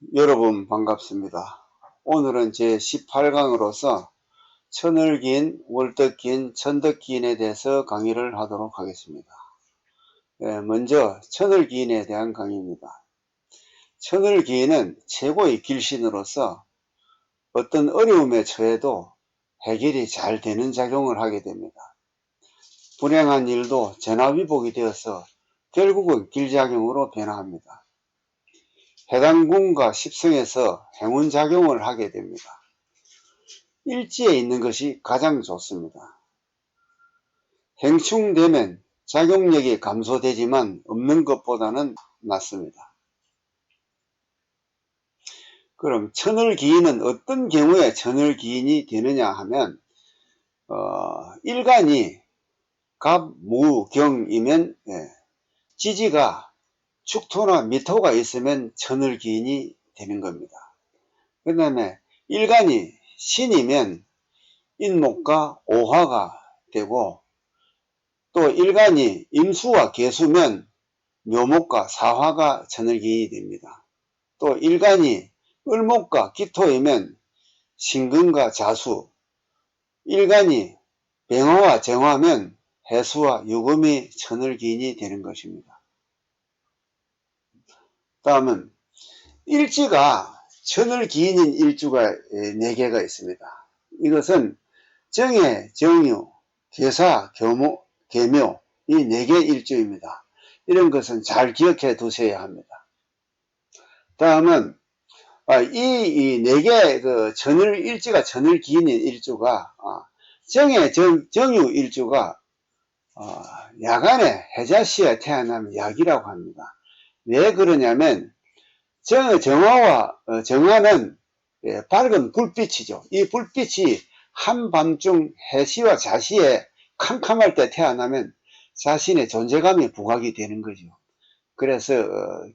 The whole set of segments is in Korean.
여러분 반갑습니다. 오늘은 제 18강으로서 천을기인, 월덕기인, 천덕기인에 대해서 강의를 하도록 하겠습니다. 먼저 천을기인에 대한 강의입니다. 천을기인은 최고의 길신으로서 어떤 어려움에 처해도 해결이 잘 되는 작용을 하게 됩니다. 불행한 일도 전화위복이 되어서 결국은 길작용으로 변화합니다. 해당 궁과 십성에서 행운작용을 하게 됩니다. 일지에 있는 것이 가장 좋습니다. 행충되면 작용력이 감소되지만 없는 것보다는 낫습니다. 그럼 천을기인은 어떤 경우에 천을기인이 되느냐 하면 일간이 갑무경이면 지지가 축토나 미토가 있으면 천을기인이 되는 겁니다. 그 다음에 일간이 신이면 인목과 오화가 되고, 또 일간이 임수와 계수면 묘목과 사화가 천을기인이 됩니다. 또 일간이 을목과 기토이면 신금과 자수, 일간이 병화와 정화면 해수와 유금이 천을기인이 되는 것입니다. 다음은 일지가 천을기인인 일주가 4개가 있습니다. 이것은 정해, 정유, 계사, 계묘 이 4개 일주입니다. 이런 것은 잘 기억해 두셔야 합니다. 다음은 이 4개 일지가 천을기인인 일주가 정해, 정유 일주가 야간에 해자시에 태어나면 약이라고 합니다. 왜 그러냐면 정화는 밝은 불빛이죠. 이 불빛이 한밤중 해시와 자시에 캄캄할 때 태어나면 자신의 존재감이 부각이 되는 거죠. 그래서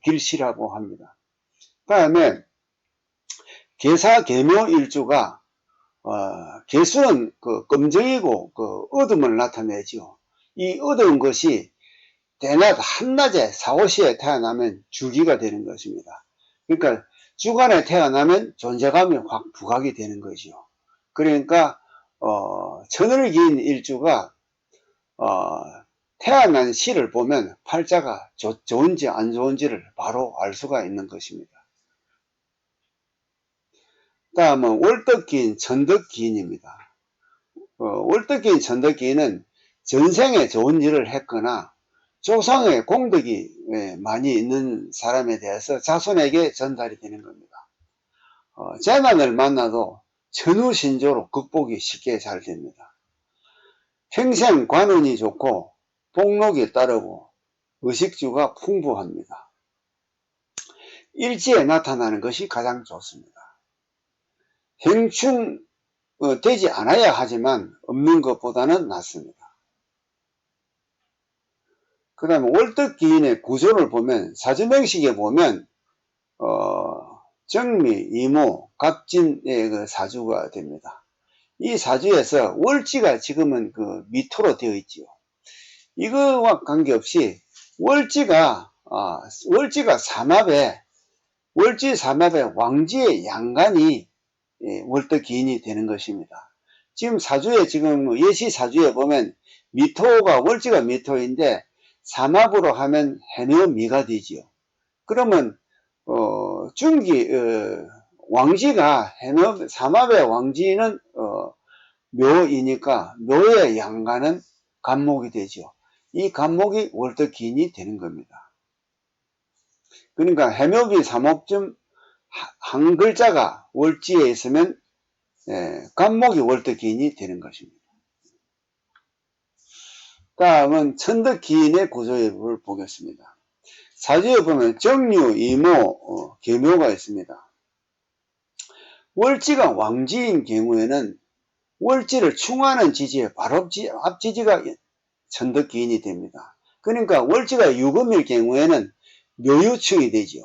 길시라고 합니다. 그 다음에 계사계묘일주가 계수는 검정이고 어둠을 나타내죠. 이 어두운 것이 대낮 한낮에 4, 5시에 태어나면 주기가 되는 것입니다. 그러니까 주간에 태어나면 존재감이 확 부각이 되는 거죠. 그러니까 천을기인 일주가 태어난 시를 보면 팔자가 좋은지 안 좋은지를 바로 알 수가 있는 것입니다. 다음은 월덕기인, 천덕기인입니다. 월덕기인, 천덕기인은 전생에 좋은 일을 했거나 조상의 공덕이 많이 있는 사람에 대해서 자손에게 전달이 되는 겁니다. 재난을 만나도 천우신조로 극복이 쉽게 잘 됩니다. 평생 관운이 좋고 복록이 따르고 의식주가 풍부합니다. 일지에 나타나는 것이 가장 좋습니다. 행충 되지 않아야 하지만 없는 것보다는 낫습니다. 그 다음에 월덕기인의 구조를 보면 사주명식에 보면 정미, 이모, 갑진의 그 사주가 됩니다. 이 사주에서 월지가 지금은 미토로 되어 있지요. 이거와 관계없이 월지가 월지 삼합에 왕지의 양간이 월덕기인이 되는 것입니다. 지금 사주에 예시 사주에 보면 미토가 월지가 미토인데 삼합으로 하면 해묘미가 되지요. 그러면 왕지가 삼합의 왕지는 묘이니까 묘의 양간은 간목이 되죠. 이 간목이 월덕기인이 되는 겁니다. 그러니까 해묘비 삼업중 한 글자가 월지에 있으면 간목이 월덕기인이 되는 것입니다. 다음은 천덕기인의 구조를 보겠습니다. 사주에 보면 정유, 이모, 계묘가 있습니다. 월지가 왕지인 경우에는 월지를 충하는 지지에 바로 앞지지가 천덕기인이 됩니다. 그러니까 월지가 유금일 경우에는 묘유충이 되죠.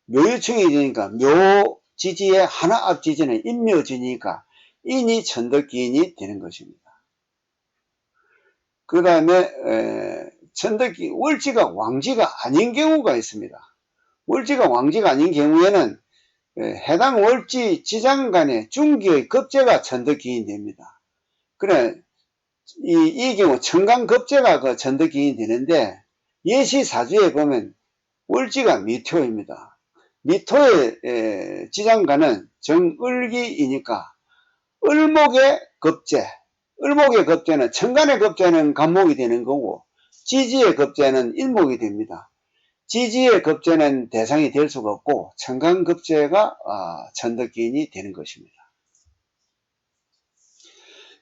묘유충이 되니까 묘지지의 하나 앞지지는 인묘지니까 인이 천덕기인이 되는 것입니다. 그 다음에 월지가 왕지가 아닌 경우가 있습니다. 월지가 왕지가 아닌 경우에는 해당 월지 지장 간의 중기의 급제가 천덕기인이 됩니다. 그래, 이 경우 청강급제가 그 천덕기인이 되는데, 예시사주에 보면 월지가 미토입니다. 미토의 지장간은 정을기이니까 을목의 급제, 을목의 급제는 천간의 급제는 간목이 되는 거고 지지의 급제는 일목이 됩니다. 지지의 급제는 대상이 될 수가 없고 천간급제가 천덕기인이 되는 것입니다.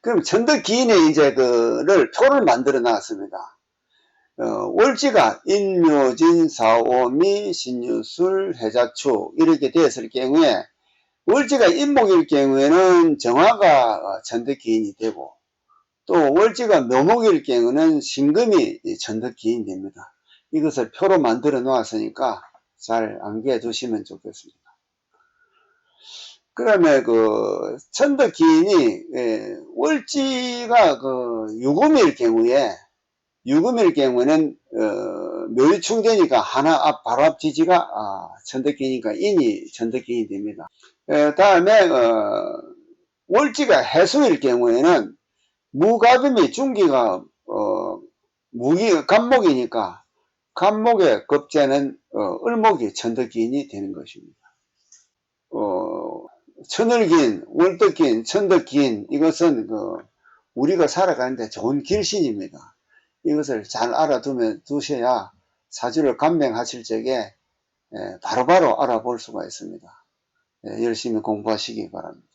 그럼 천덕기인의 이제 그를 표를 만들어 놨습니다. 월지가 인묘진, 사오미, 신유술, 해자축 이렇게 되었을 경우에 월지가 인목일 경우에는 정화가 천덕기인이 되고 또 월지가 묘목일 경우는 신금이 천덕기인이 됩니다. 이것을 표로 만들어 놓았으니까 잘 암기해 두시면 좋겠습니다. 그다음에 그 천덕기인이 월지가 그 유금일 경우에는 묘유충되니까 하나 바로 앞 지지가 천덕기니까 인이 천덕기인이 됩니다. 다음에 월지가 해수일 경우에는 무가금이 중기가 간목이니까 간목의 급제는 을목이 천덕기인이 되는 것입니다. 천을기인, 월덕기인, 천덕기인 이것은 우리가 살아가는데 좋은 길신입니다. 이것을 잘 두셔야 사주를 감명하실 적에 바로바로 알아볼 수가 있습니다. 열심히 공부하시기 바랍니다.